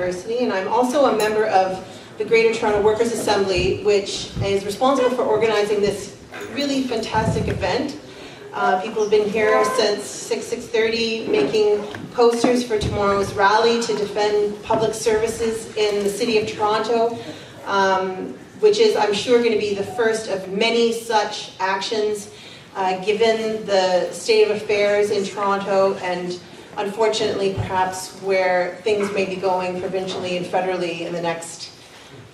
University, and I'm also a member of the Greater Toronto Workers' Assembly, which is responsible for organizing this really fantastic event. People have been here since 6:30 making posters for tomorrow's rally to defend public services in the City of Toronto, which is, I'm sure, going to be the first of many such actions given the state of affairs in Toronto and unfortunately perhaps where things may be going provincially and federally in the next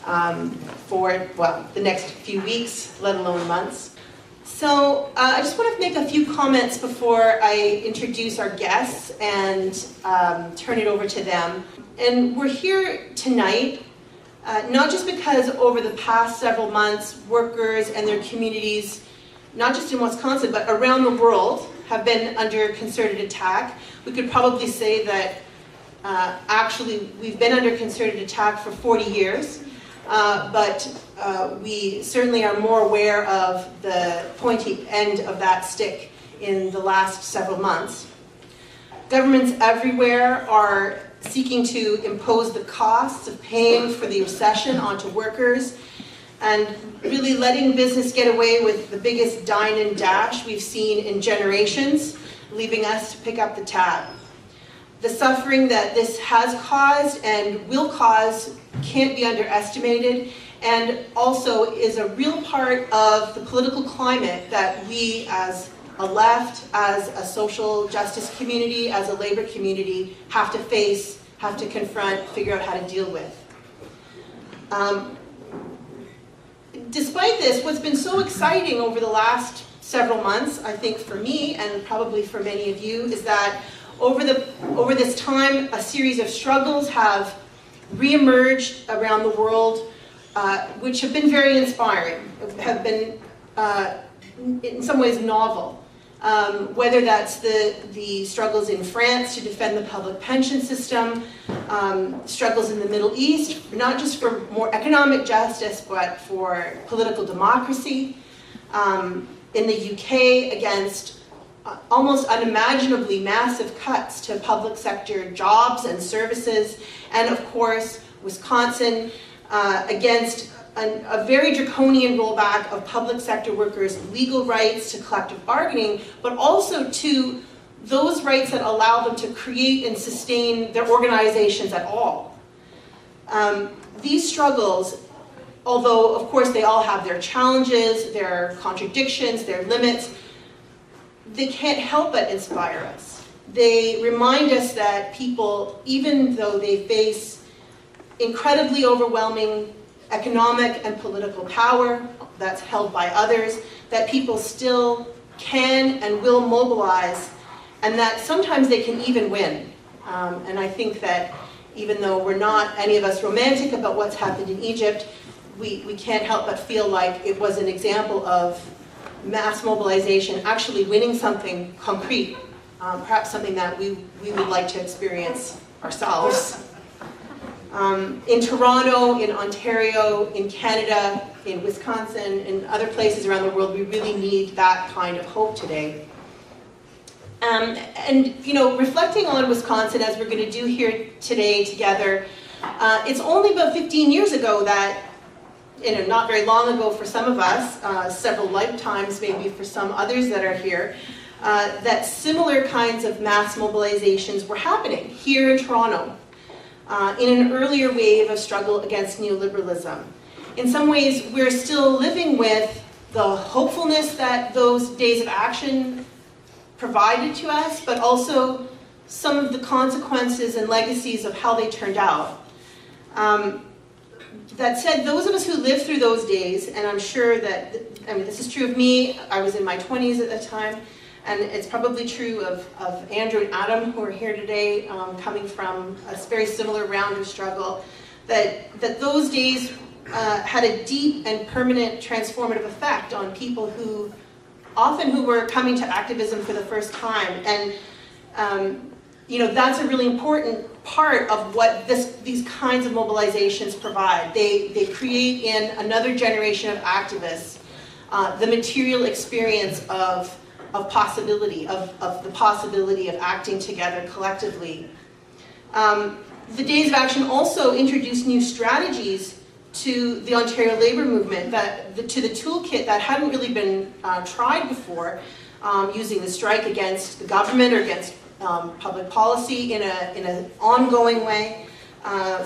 the next few weeks, let alone months. So I just want to make a few comments before I introduce our guests and turn it over to them. And we're here tonight not just because over the past several months, workers and their communities, not just in Wisconsin, but around the world, have been under concerted attack. We could probably say that actually we've been under concerted attack for 40 years, but we certainly are more aware of the pointy end of that stick in the last several months. Governments everywhere are seeking to impose the costs of paying for the recession onto workers and really letting business get away with the biggest dine and dash we've seen in generations, leaving us to pick up the tab. The suffering that this has caused and will cause can't be underestimated, and also is a real part of the political climate that we as a left, as a social justice community, as a labor community have to face, have to confront, figure out how to deal with. Despite this, what's been so exciting over the last several months, I think for me and probably for many of you, is that over this time, a series of struggles have reemerged around the world, which have been very inspiring, have been in some ways novel. Whether that's the struggles in France to defend the public pension system, struggles in the Middle East, not just for more economic justice, but for political democracy. In the UK, against almost unimaginably massive cuts to public sector jobs and services, and of course, Wisconsin against a very draconian rollback of public sector workers' legal rights to collective bargaining, but also to those rights that allow them to create and sustain their organizations at all. These struggles, although of course they all have their challenges, their contradictions, their limits, they can't help but inspire us. They remind us that people, even though they face incredibly overwhelming economic and political power that's held by others, that people still can and will mobilize, and that sometimes they can even win. And I think that even though we're not, any of us, romantic about what's happened in Egypt, we can't help but feel like it was an example of mass mobilization actually winning something concrete, perhaps something that we would like to experience ourselves. In Toronto, in Ontario, in Canada, in Wisconsin, and other places around the world, we really need that kind of hope today. And you know, reflecting on Wisconsin, as we're going to do here today together, it's only about 15 years ago that, you know, not very long ago for some of us, several lifetimes maybe for some others that are here, that similar kinds of mass mobilizations were happening here in Toronto. In an earlier wave of struggle against neoliberalism. In some ways, we're still living with the hopefulness that those days of action provided to us, but also some of the consequences and legacies of how they turned out. That said, those of us who lived through those days, and I'm sure that, I mean, this is true of me, I was in my 20s at the time, and it's probably true of Andrew and Adam, who are here today, coming from a very similar round of struggle, that those days had a deep and permanent transformative effect on people who were coming to activism for the first time. And you know, that's a really important part of what these kinds of mobilizations provide. They create in another generation of activists the material experience of possibility, of the possibility of acting together collectively. The Days of Action also introduced new strategies to the Ontario labour movement, to the toolkit that hadn't really been tried before, using the strike against the government or against public policy in an ongoing way,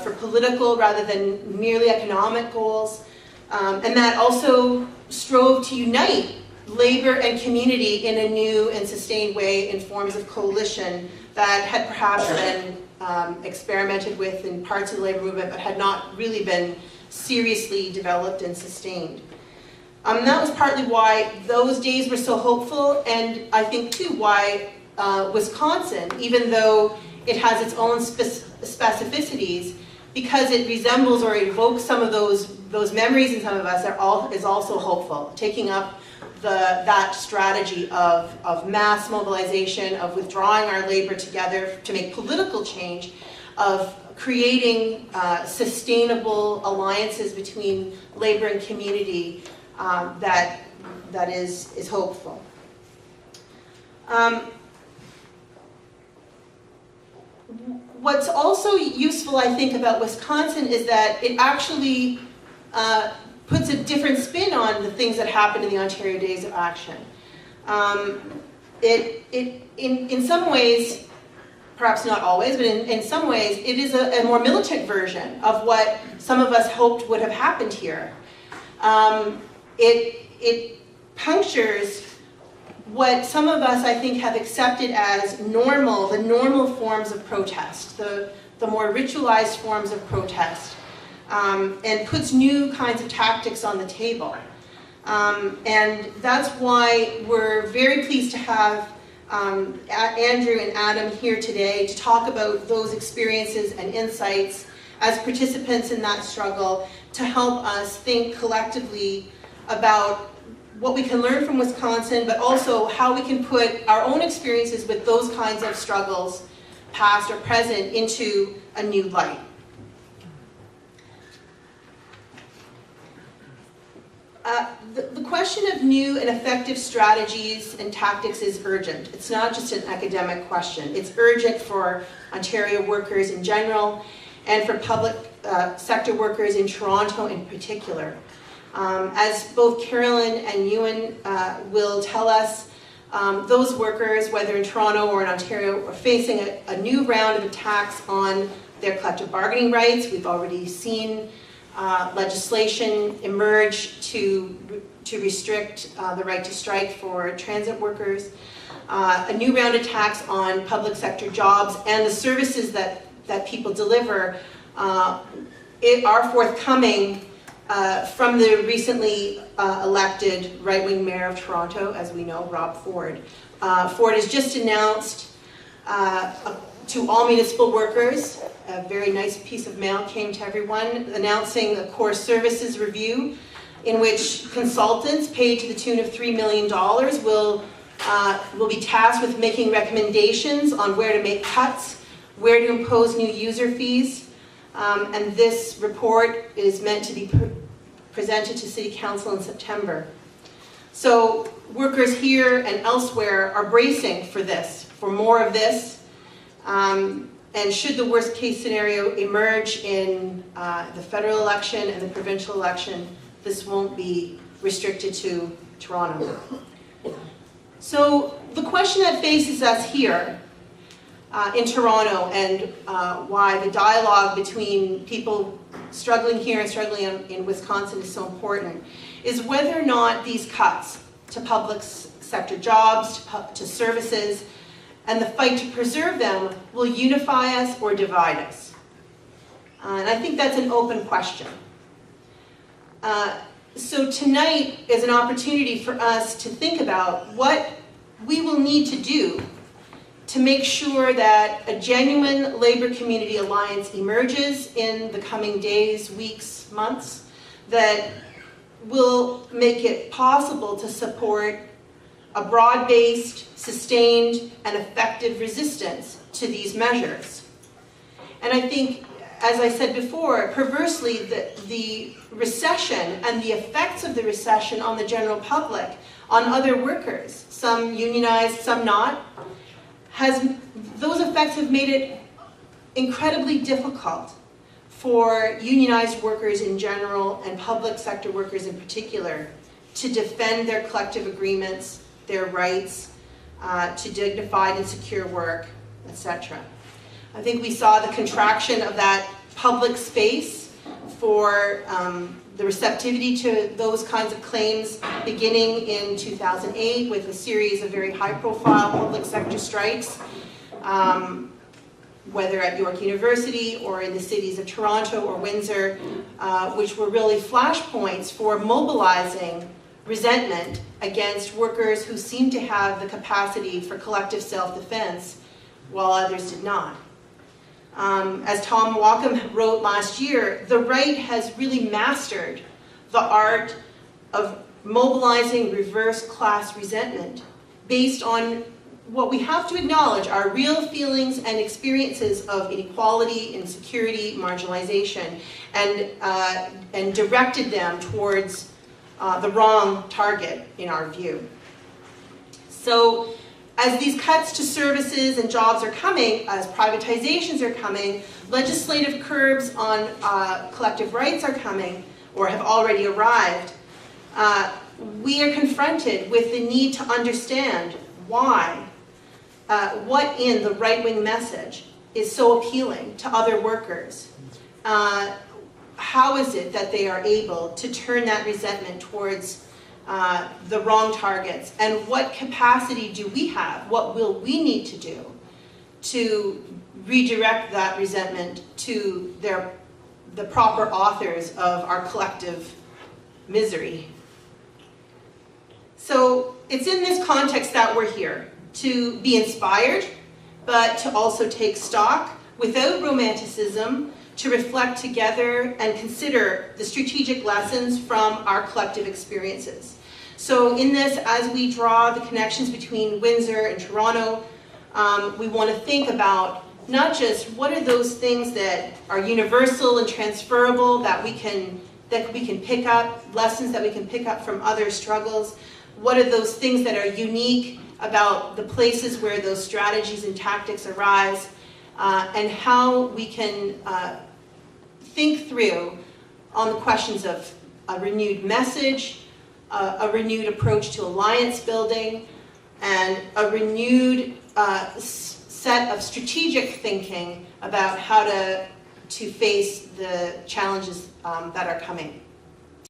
for political rather than merely economic goals. And that also strove to unite labor and community in a new and sustained way in forms of coalition that had perhaps been experimented with in parts of the labor movement but had not really been seriously developed and sustained. That was partly why those days were so hopeful, and I think too why Wisconsin, even though it has its own specificities, because it resembles or evokes some of those memories in some of us, is also hopeful, taking up that strategy of mass mobilization, of withdrawing our labor together to make political change, of creating sustainable alliances between labor and community that is hopeful. What's also useful, I think, about Wisconsin is that it actually puts a different spin on the things that happened in the Ontario Days of Action. In some ways, perhaps not always, but in some ways, it is a more militant version of what some of us hoped would have happened here. It punctures what some of us, I think, have accepted as normal, the normal forms of protest, the more ritualized forms of protest, and puts new kinds of tactics on the table. And that's why we're very pleased to have Andrew and Adam here today to talk about those experiences and insights as participants in that struggle, to help us think collectively about what we can learn from Wisconsin, but also how we can put our own experiences with those kinds of struggles, past or present, into a new light. The question of new and effective strategies and tactics is urgent. It's not just an academic question. It's urgent for Ontario workers in general and for public sector workers in Toronto in particular. As both Carolyn and Ewan will tell us, those workers, whether in Toronto or in Ontario, are facing a new round of attacks on their collective bargaining rights. We've already seen legislation emerge to restrict the right to strike for transit workers. A new round of attacks on public sector jobs and the services that people deliver are forthcoming from the recently elected right-wing mayor of Toronto, as we know, Rob Ford. Ford has just announced to all municipal workers, a very nice piece of mail came to everyone, announcing a core services review in which consultants paid to the tune of $3 million will be tasked with making recommendations on where to make cuts, where to impose new user fees, and this report is meant to be presented to City Council in September. So workers here and elsewhere are bracing for this, for more of this, and should the worst case scenario emerge in the federal election and the provincial election, this won't be restricted to Toronto. So the question that faces us here in Toronto, and why the dialogue between people struggling here and struggling in Wisconsin is so important, is whether or not these cuts to public sector jobs, to services, and the fight to preserve them will unify us or divide us. And I think that's an open question. So tonight is an opportunity for us to think about what we will need to do to make sure that a genuine labor community alliance emerges in the coming days, weeks, months, that will make it possible to support a broad-based, sustained, and effective resistance to these measures. And I think, as I said before, perversely, the recession and the effects of the recession on the general public, on other workers, some unionized, some not, those effects have made it incredibly difficult for unionized workers in general and public sector workers in particular to defend their collective agreements, their rights to dignified and secure work, etc. I think we saw the contraction of that public space for the receptivity to those kinds of claims beginning in 2008 with a series of very high-profile public sector strikes, whether at York University or in the cities of Toronto or Windsor, which were really flashpoints for mobilizing resentment against workers who seemed to have the capacity for collective self-defense while others did not. As Tom Walkham wrote last year, the right has really mastered the art of mobilizing reverse class resentment based on what we have to acknowledge are real feelings and experiences of inequality, insecurity, marginalization, and directed them towards the wrong target in our view. So as these cuts to services and jobs are coming, as privatizations are coming, legislative curbs on collective rights are coming, or have already arrived, we are confronted with the need to understand why, what in the right-wing message is so appealing to other workers. How is it that they are able to turn that resentment towards the wrong targets, and what capacity do we have, what will we need to do to redirect that resentment to the proper authors of our collective misery? So it's in this context that we're here, to be inspired, but to also take stock without romanticism, to reflect together and consider the strategic lessons from our collective experiences. So in this, as we draw the connections between Windsor and Toronto, we want to think about not just what are those things that are universal and transferable that we can pick up, lessons that we can pick up from other struggles, what are those things that are unique about the places where those strategies and tactics arise, and how we can think through on the questions of a renewed message, a renewed approach to alliance building, and a renewed set of strategic thinking about how to face the challenges that are coming.